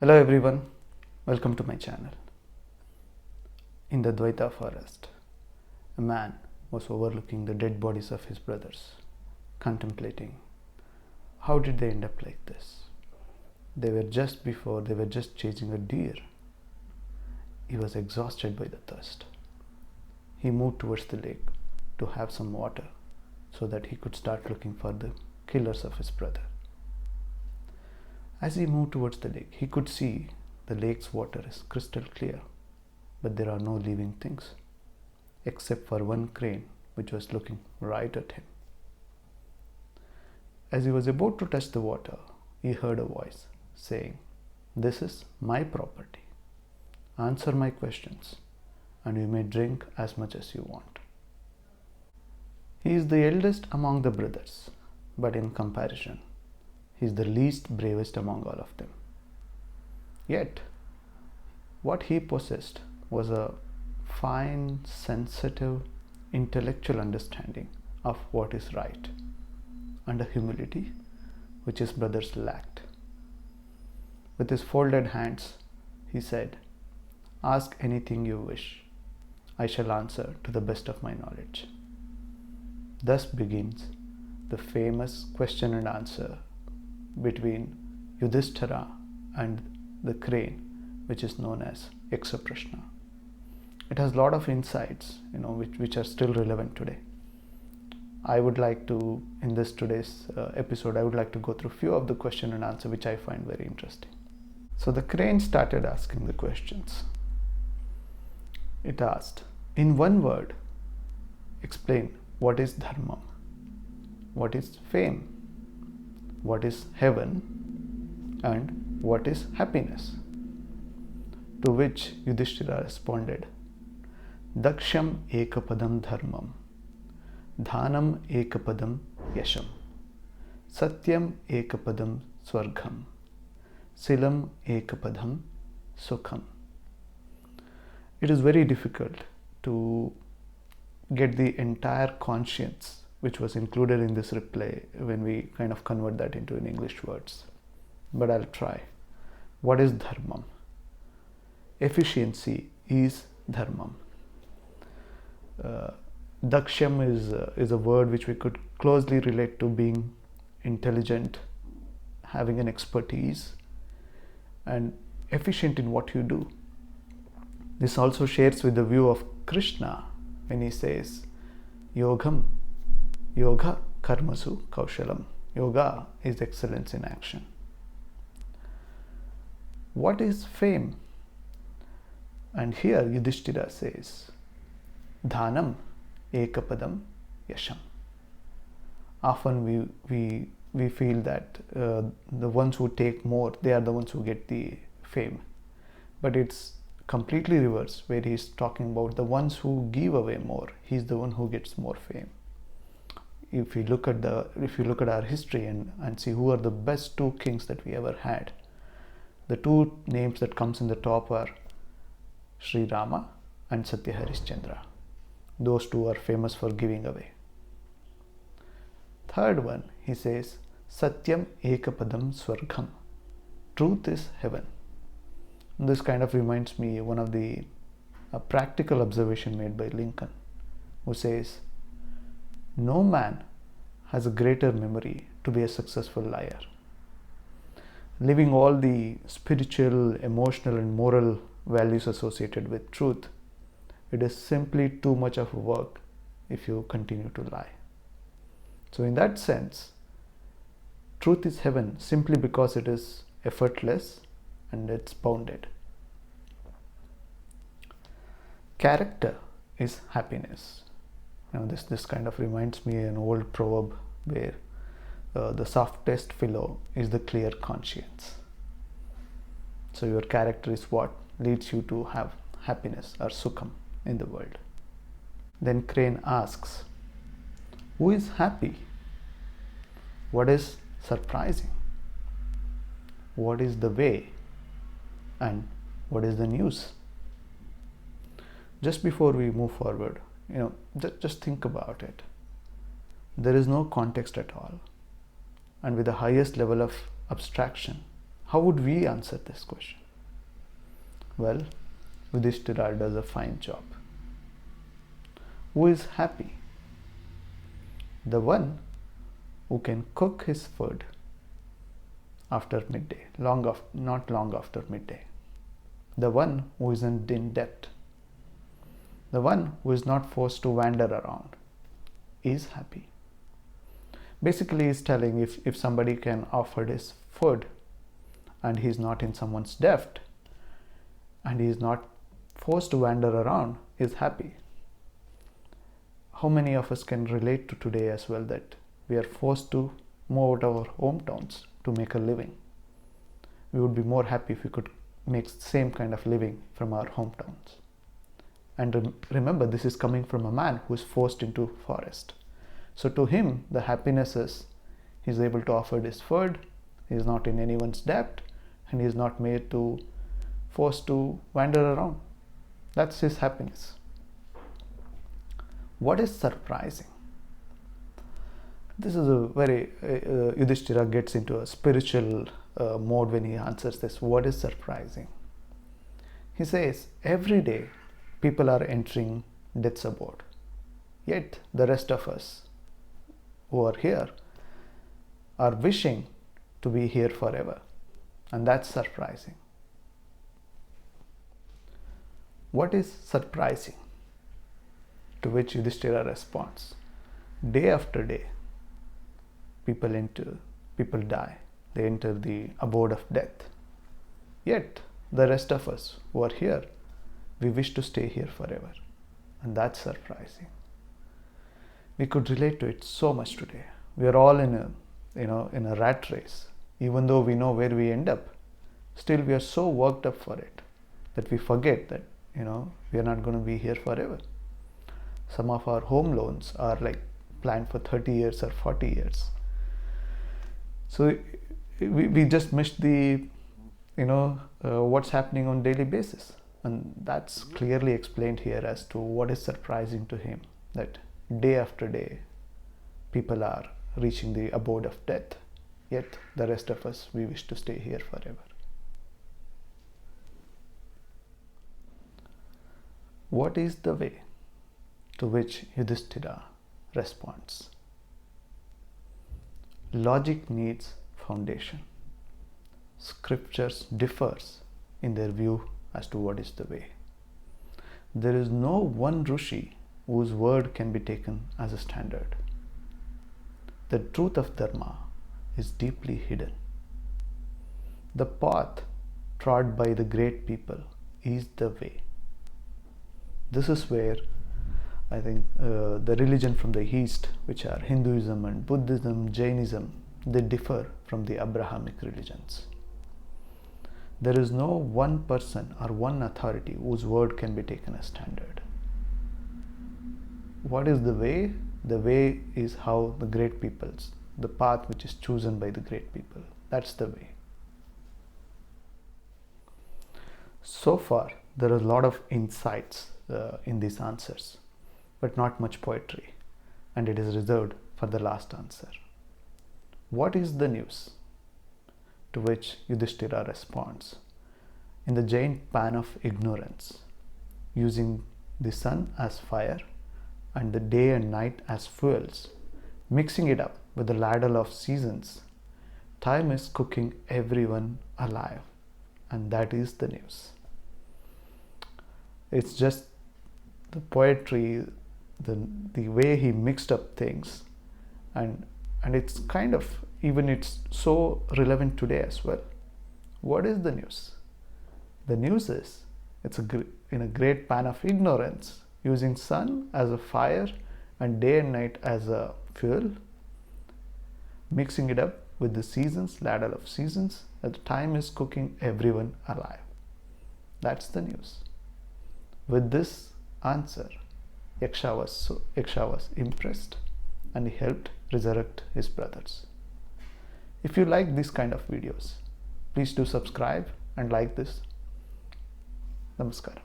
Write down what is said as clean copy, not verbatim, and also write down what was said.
Hello everyone, welcome to my channel. In the Dvaita forest, a man was overlooking the dead bodies of his brothers, contemplating how did they end up like this. They were just chasing a deer. He was exhausted by the thirst. He moved towards the lake to have some water so that he could start looking for the killers of his brother. As he moved towards the lake, he could see the lake's water is crystal clear, but there are no living things, except for one crane which was looking right at him. As he was about to touch the water, he heard a voice saying, "This is my property. Answer my questions, and you may drink as much as you want." He is the eldest among the brothers, but in comparison, he is the least bravest among all of them. Yet, what he possessed was a fine, sensitive, intellectual understanding of what is right and a humility which his brothers lacked. With his folded hands, he said, "Ask anything you wish. I shall answer to the best of my knowledge." Thus begins the famous question and answer between Yudhishthira and the crane, which is known as Yaksha Prasna. It has a lot of insights, which are still relevant today. I would like to, in this today's episode, I would like to go through a few of the question and answer which I find very interesting. So the crane started asking the questions. It asked, in one word, explain what is dharma, what is fame, what is heaven, and what is happiness? To which Yudhishthira responded, Daksham ekapadam dharmam, dhanam ekapadam yasham, satyam ekapadam swargam, silam ekapadam sukham. It is very difficult to get the entire conscience which was included in this reply when we kind of convert that into in English words. But I'll try. What is dharmam? Efficiency is dharmam. Daksham is a word which we could closely relate to being intelligent, having an expertise, and efficient in what you do. This also shares with the view of Krishna when he says, Yoga karmasu kaushalam. Yoga is excellence in action. What is fame? And here Yudhishthira says, Dhanam ekapadam yasham. Often we feel that the ones who take more, they are the ones who get the fame. But it's completely reverse, where he's talking about the ones who give away more. He's the one who gets more fame. If you look at our history and see who are the best two kings that we ever had, the two names that comes in the top are Sri Rama and Satya Harishchandra. Those two are famous for giving away. Third one, he says, Satyam ekapadam swargam. Truth is heaven. This kind of reminds me one of a practical observation made by Lincoln, who says, no man has a greater memory to be a successful liar. Leaving all the spiritual, emotional, and moral values associated with truth, it is simply too much of work if you continue to lie. So in that sense, truth is heaven simply because it is effortless and it's bounded. Character is happiness. This kind of reminds me of an old proverb where the softest pillow is the clear conscience. So your character is what leads you to have happiness or sukham in the world. Then crane asks, who is happy? What is surprising? What is the way? And what is the news? Just before we move forward, just think about it. There is no context at all. And with the highest level of abstraction, How would we answer this question? Well, Yudhishthira does a fine job. Who is happy? The one who can cook his food after midday, not long after midday. The one who isn't in debt. The one who is not forced to wander around is happy. Basically, he's telling if somebody can offer his food and he's not in someone's debt and he's not forced to wander around, is happy. How many of us can relate to today as well, that we are forced to move out of our hometowns to make a living? We would be more happy if we could make the same kind of living from our hometowns. And remember, this is coming from a man who is forced into forest. So to him, the happiness is he's able to offer his food, he's not in anyone's debt, and he's not forced to wander around. That's his happiness. What is surprising? This is a very, Yudhishthira gets into a spiritual mode when he answers this. What is surprising? He says, every day people are entering death's abode. Yet the rest of us who are here are wishing to be here forever. And that's surprising. What is surprising? To which Yudhishthira responds, day after day, people die. They enter the abode of death. Yet, the rest of us who are here, we wish to stay here forever. And that's surprising. We could relate to it so much today. We are all in a rat race. Even though we know where we end up, still we are so worked up for it that we forget that, we are not going to be here forever. Some of our home loans are planned for 30 years or 40 years. So we just missed the, what's happening on daily basis. And that's clearly explained here as to what is surprising to him, that day after day, people are reaching the abode of death. Yet the rest of us, we wish to stay here forever. What is the way? To which Yudhishthira responds, logic needs foundation. Scriptures differs in their view as to what is the way. There is no one Rishi whose word can be taken as a standard. The truth of Dharma is deeply hidden. The path trod by the great people is the way. This is where I think the religion from the East, which are Hinduism and Buddhism, Jainism, they differ from the Abrahamic religions. There is no one person or one authority whose word can be taken as standard. What is the way? The way is how the great peoples, the path which is chosen by the great people, that's the way. So far, there are a lot of insights in these answers, but not much poetry, and it is reserved for the last answer. What is the news? To which Yudhishthira responds, in the giant pan of ignorance, using the sun as fire and the day and night as fuels, mixing it up with the ladle of seasons, time is cooking everyone alive, and that is the news. It's just the poetry, the way he mixed up things, and it's kind of, even it's so relevant today as well. What is the news? The news is, it's in a great pan of ignorance, using sun as a fire and day and night as a fuel, mixing it up with the seasons, ladle of seasons, that the time is cooking everyone alive. That's the news. With this answer, Yaksha was impressed, and he helped resurrect his brothers. If you like this kind of videos, please do subscribe and like this. Namaskaram.